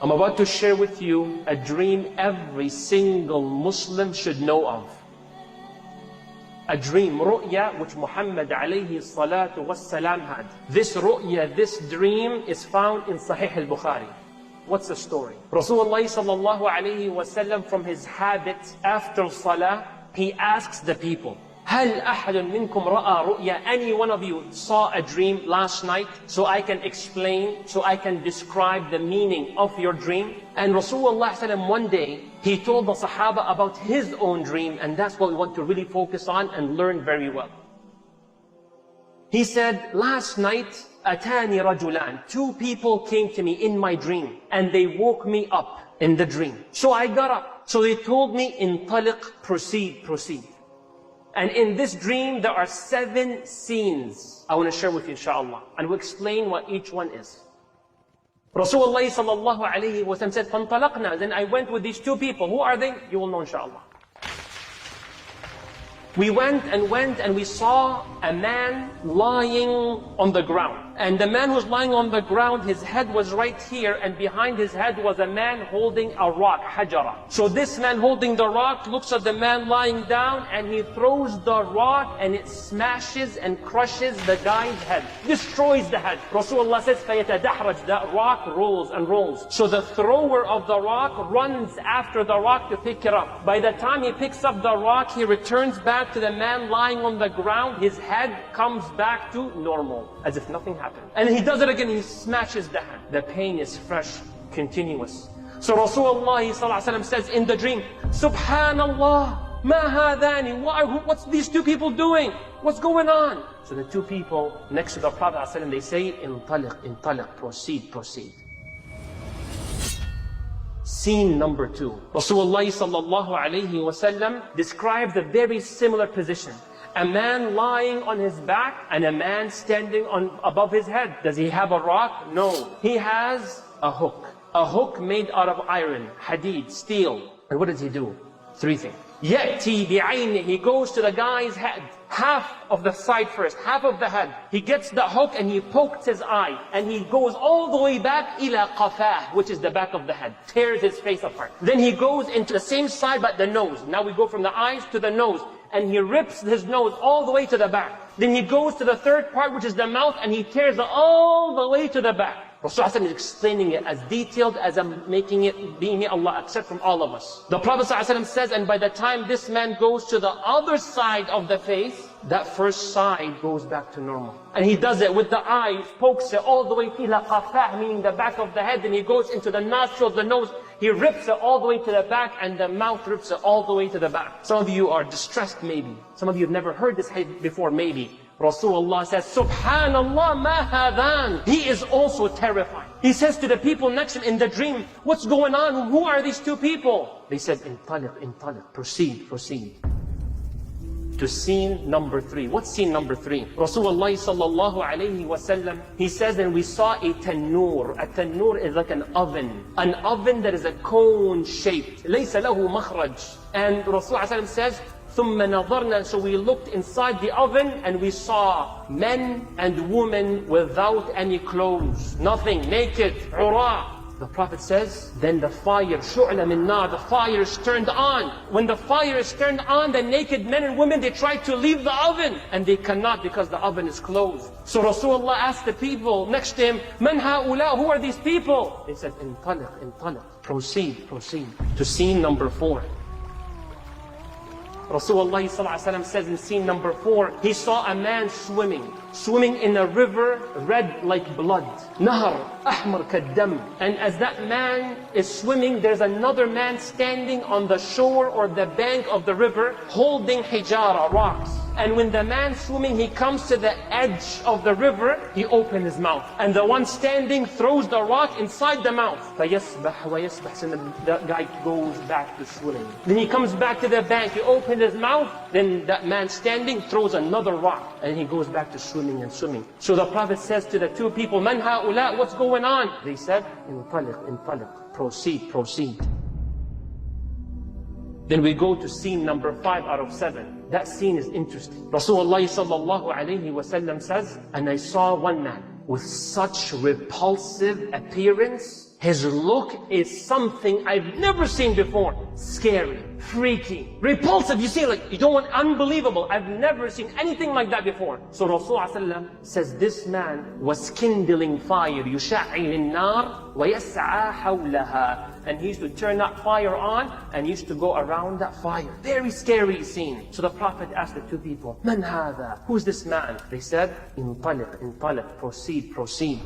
I'm about to share with you a dream every single Muslim should know of. A dream, ru'ya, which Muhammad alayhi salatu wassalam had. This ru'ya, this dream is found in Sahih al-Bukhari. What's the story? Rasulullah sallallahu alayhi wasallam, from his habit after salah, he asks the people, هل أحد منكم رأى رؤيا? Any one of you saw a dream last night? So I can explain, so I can describe the meaning of your dream. And Rasulullah sallam, one day, he told the Sahaba about his own dream, and that's what we want to really focus on and learn very well. He said, last night, أتاني رجلان, two people came to me in my dream, and they woke me up in the dream. So I got up. So they told me, انطلق, proceed, proceed. And in this dream, there are 7 scenes I want to share with you, inshallah. And we'll explain what each one is. Rasulullah sallallahu alayhi wa sallam said, فَانْطَلَقْنَا. Then I went with these 2 people. Who are they? You will know, inshallah. We went and we saw a man lying on the ground. And the man who's lying on the ground, his head was right here, and behind his head was a man holding a rock, hajara. So this man holding the rock looks at the man lying down, and he throws the rock, and it smashes and crushes the guy's head, destroys the head. Rasulullah says, فَيَتَدَحْرَجْ. That rock rolls and rolls. So the thrower of the rock runs after the rock to pick it up. By the time he picks up the rock, he returns back to the man lying on the ground. His head comes back to normal, as if nothing happened. And he does it again, he smashes the head. The pain is fresh, continuous. So Rasulullah ﷺ says in the dream, Subhanallah, ma hadani, what's these 2 people doing? What's going on? So the 2 people next to the Prophet ﷺ, they say, Intaliq, intaliq, proceed, proceed. Scene number 2. Rasulullah ﷺ describes a very similar position. A man lying on his back and a man standing above his head. Does he have a rock? No. He has a hook. A hook made out of iron, hadid, steel. And what does he do? 3 things. يَأْتِي بِعَيْنِهِ. He goes to the guy's head. Half of the side first, half of the head. He gets the hook and he pokes his eye. And he goes all the way back, إِلَى قَفَاهِ, which is the back of the head. Tears his face apart. Then he goes into the same side but the nose. Now we go from the eyes to the nose. And he rips his nose all the way to the back. Then he goes to the 3rd part, which is the mouth, and he tears it all the way to the back. Rasulullah is explaining it as detailed as I'm making it, being Allah accept from all of us. The Prophet says, and by the time this man goes to the other side of the face, that first side goes back to normal. And he does it with the eye, pokes it all the way to the qafah, meaning the back of the head, and he goes into the nostrils, the nose, he rips it all the way to the back, and the mouth rips it all the way to the back. Some of you are distressed maybe. Some of you have never heard this hadith before maybe. Rasulullah says, Subhanallah ma hadan. He is also terrified. He says to the people next to him in the dream, what's going on? Who are these 2 people? They said, intaliq, intaliq, proceed, proceed. To scene number 3. What's scene number 3? Rasulullah sallallahu alayhi wasallam, he says, and we saw a tannoor. A tannoor is like an oven. An oven that is a cone shaped. لَيْسَ لَهُ مَخْرَجْ. And Rasulullah says, ثُمَّ نَظَرْنَا. So we looked inside the oven and we saw men and women without any clothes. Nothing, naked, عُرَاء. The Prophet says, then the fire, شُعْلَ مِن نَارٍ, the fire is turned on. When the fire is turned on, the naked men and women, they try to leave the oven. And they cannot because the oven is closed. So Rasulullah asked the people next to him, مَنْ هَؤُلَاء? Who are these people? They said, انطلق, انطلق. Proceed, proceed. To scene number 4. Rasulullah ﷺ says in scene number 4, he saw a man swimming in a river red like blood. Nahar, ahmar kaddam. And as that man is swimming, there's another man standing on the shore or the bank of the river, holding hijara, rocks. And when the man swimming, he comes to the edge of the river, he opens his mouth. And the one standing throws the rock inside the mouth. فَيَسْبَحْ وَيَسْبَحْ. And the guy goes back to swimming. Then he comes back to the bank, he opens his mouth. Then that man standing throws another rock. And he goes back to swimming and swimming. So the Prophet says to the 2 people, مَنْ هَؤُلَاء? What's going on? They said, انطلق, انطلق. Proceed, proceed. Then we go to scene number 5 out of 7. That scene is interesting. Rasulullah sallallahu alayhi wasallam says, and I saw one man with such repulsive appearance His look is something I've never seen before. Scary, freaky, repulsive. You see, like, you don't want, unbelievable. I've never seen anything like that before. So Rasulullah says this man was kindling fire. يُشَعِّلِ النَّارِ وَيَسْعَى حَوْلَهَا. And he used to turn that fire on and used to go around that fire. Very scary scene. So the Prophet asked the two people, "Man hada? Who's this man?" They said, "Intaliq, intaliq, proceed, proceed."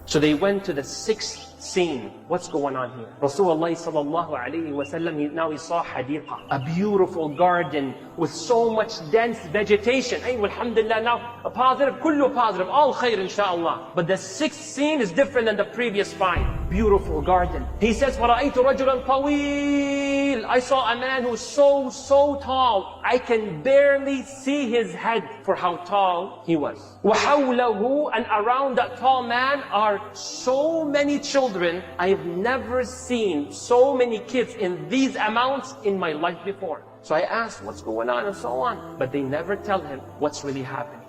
So they went to the sixth scene. What's going on here? Rasulullah sallallahu alayhi wa sallam, now he saw hadiqa, a beautiful garden with so much dense vegetation. Hey, alhamdulillah, now a positive, kullu positive, all khair inshaAllah. But the sixth scene is different than the previous five. Beautiful garden. He says, وَرَأَيْتُ رَجُلًا طَوِيلًا. I saw a man who's so tall. I can barely see his head for how tall he was. وَحَوْلَهُ. And around that tall man are so many children. I've never seen so many kids in these amounts in my life before. So I asked, what's going on and so on. But they never tell him what's really happening.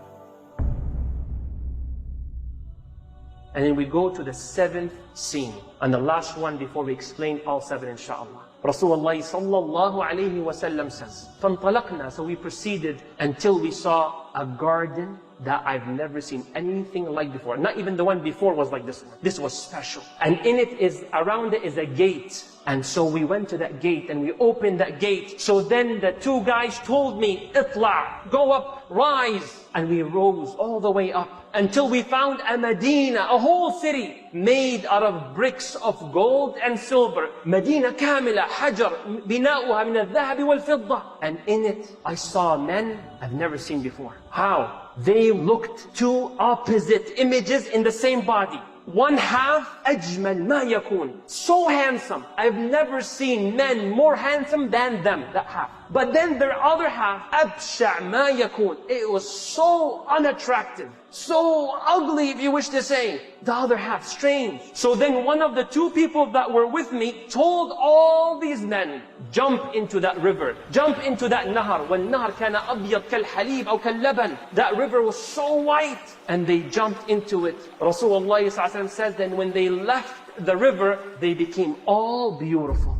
And then we go to the seventh scene. And the last one before we explain all seven inshaAllah. Rasulullah sallallahu alayhi wa sallam says, فَانْطَلَقْنَا. So we proceeded until we saw a garden that I've never seen anything like before. Not even the one before was like this one. This was special. And in it is, around it is a gate. And so we went to that gate and we opened that gate. So then the two guys told me, "Itla', go up, rise." And we rose all the way up until we found a Medina, a whole city made out of bricks of gold and silver. Medina kamila, hajar, bina'uha min al-dhahabi wal-fidda. And in it I saw men I've never seen before. How? They looked two opposite images in the same body. One half, أجمل ما يكون. So handsome. I've never seen men more handsome than them, that half. But then their other half, أبشع ما يكون. It was so unattractive, so ugly if you wish to say. The other half, strange. So then one of the two people that were with me told all these men, jump into that river, jump into that nahar. وَالنَّهَرْ كَانَ أَبْيَضْ كَالْحَلِيبِ أو كَاللَّبَنِ. That river was so white. And they jumped into it. Rasulullah ﷺ says that when they left the river, they became all beautiful.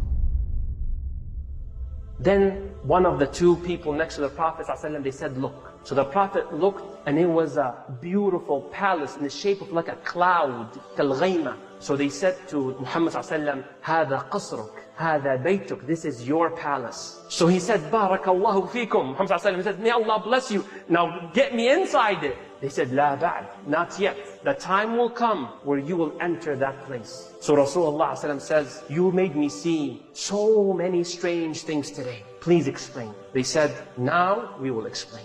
Then one of the two people next to the Prophet ﷺ, they said, look. So the Prophet looked and it was a beautiful palace in the shape of like a cloud, كالغيمة. So they said to Muhammad ﷺ, هذا قصرك, هذا بيتك, this is your palace. So he said, بارك الله فيكم. Muhammad ﷺ said, may Allah bless you. Now get me inside it. They said, لا بعد, not yet. The time will come where you will enter that place. So Rasulullah ﷺ says, you made me see so many strange things today. Please explain. They said, now we will explain.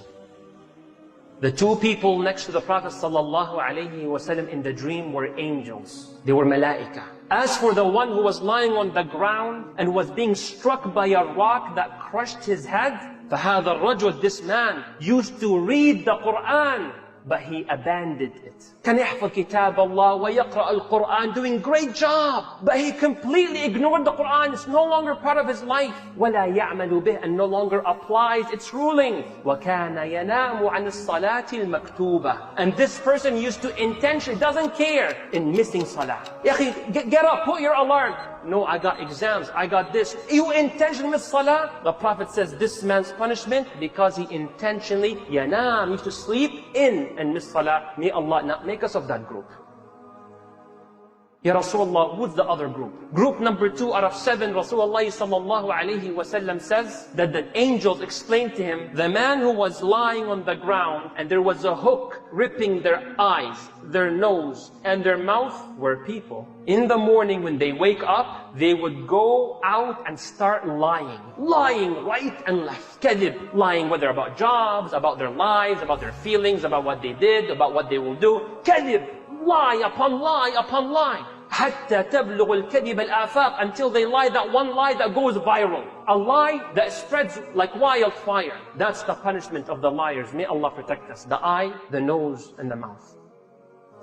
The two people next to the Prophet ﷺ in the dream were angels. They were malaika. As for the one who was lying on the ground and was being struck by a rock that crushed his head, فَهَذَا الرَّجُلُ, this man used to read the Quran, but he abandoned it. كان يحفظ كتاب الله ويقرأ القرآن, doing great job, but he completely ignored the Quran. It's no longer part of his life. ولا يعمل به, and no longer applies its ruling. وكان ينام عن الصلاة المكتوبة, and this person used to intentionally, doesn't care, in missing salah. يا أخي, get up, put your alarm. No, I got exams, I got this. You intentionally miss salah? The Prophet says this man's punishment because he intentionally yanam, used to sleep in and miss salah. May Allah not make us of that group. Ya Rasulullah, who's the other group? Group number 2 out of 7, Rasulullah sallallahu alayhi wa sallam says that the angels explained to him, the man who was lying on the ground and there was a hook ripping their eyes, their nose and their mouth were people. In the morning when they wake up, they would go out and start lying. Lying right and left. Kadib, lying whether about jobs, about their lives, about their feelings, about what they did, about what they will do. Kadib, lie upon lie upon lie. حتى تبلغ الكذب الآفاق, until they lie that one lie that goes viral. A lie that spreads like wildfire. That's the punishment of the liars. May Allah protect us. The eye, the nose, and the mouth.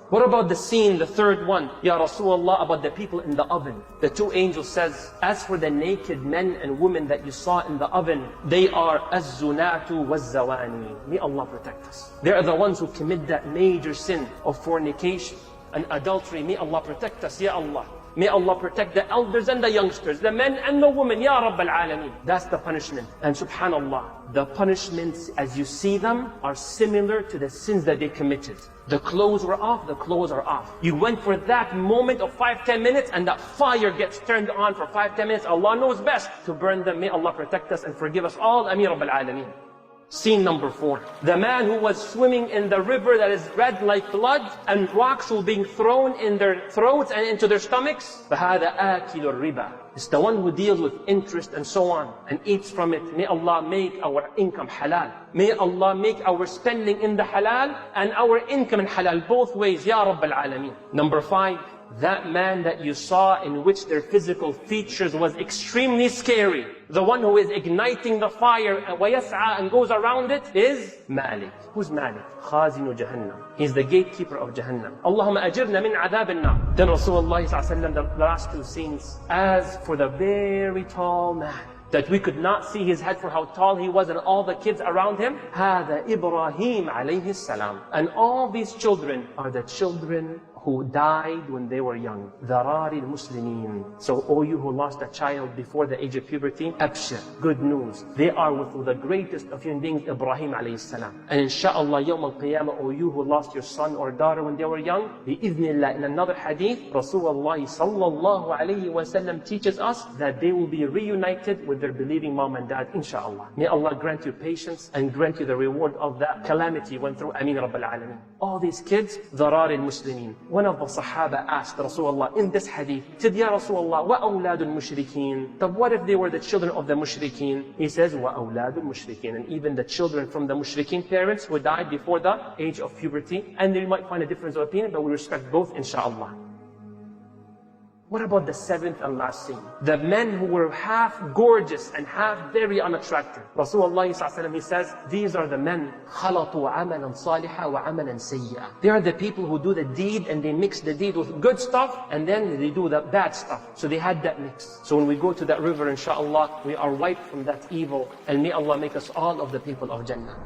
What about the scene, the third one? Ya Rasulullah, about the people in the oven. The two angels says, as for the naked men and women that you saw in the oven, they are az-zunatu waz-zawani. May Allah protect us. They are the ones who commit that major sin of fornication and adultery. May Allah protect us, Ya Allah. May Allah protect the elders and the youngsters, the men and the women, Ya Rabbal Alameen. That's the punishment. And subhanallah, the punishments as you see them are similar to the sins that they committed. The clothes were off, the clothes are off. You went for that moment of 5-10 minutes and that fire gets turned on for 5-10 minutes. Allah knows best to burn them. May Allah protect us and forgive us all. Ameen Rabbil Alameen. Scene number 4. The man who was swimming in the river that is red like blood and rocks were being thrown in their throats and into their stomachs. فَهَذَا آكِلُ الرِّبَى. It's the one who deals with interest and so on and eats from it. May Allah make our income halal. May Allah make our spending in the halal and our income in halal. Both ways, Ya Rabbal Alameen. Number 5. That man that you saw in which their physical features was extremely scary. The one who is igniting the fire وَيَسْعَى and goes around it is Malik. Who's Malik? خازن Jahannam. He's the gatekeeper of Jahannam. Allahumma ajirna min adhab an-nar. Then Rasulullah ﷺ, the last 2 scenes. As for the very tall man, that we could not see his head for how tall he was and all the kids around him. هذا إبراهيم عليه السلام. And all these children are the children who died when they were young. ذرار المسلمين. So all you who lost a child before the age of puberty, abshir, good news. They are with the greatest of human beings, Ibrahim alayhi salam. And inshallah, yawm al-qiyamah, all you who lost your son or daughter when they were young, bi'idhnillah, in another hadith, Rasulullah sallallahu alayhi wa sallam teaches us that they will be reunited with their believing mom and dad, inshallah. May Allah grant you patience and grant you the reward of that calamity went through. Ameen Rabbil Alameen. All these kids, ذرار المسلمين. One of the Sahaba asked Rasulullah in this hadith, said, Ya Rasulullah, وَأَوْلَادُ الْمُشْرِكِينَ. But what if they were the children of the mushrikeen? He says, وَأَوْلَادُ الْمُشْرِكِينَ. And even the children from the mushrikeen parents who died before the age of puberty. And they might find a difference of opinion, but we respect both, inshallah. What about the 7th and last scene? The men who were half gorgeous and half very unattractive. Rasulullah ﷺ, he says, these are the men خَلَطُوا عَمَلًا صَالِحًا وَعَمَلًا سَيِّئًا. They are the people who do the deed and they mix the deed with good stuff and then they do the bad stuff. So they had that mix. So when we go to that river, inshallah, we are wiped from that evil and may Allah make us all of the people of Jannah.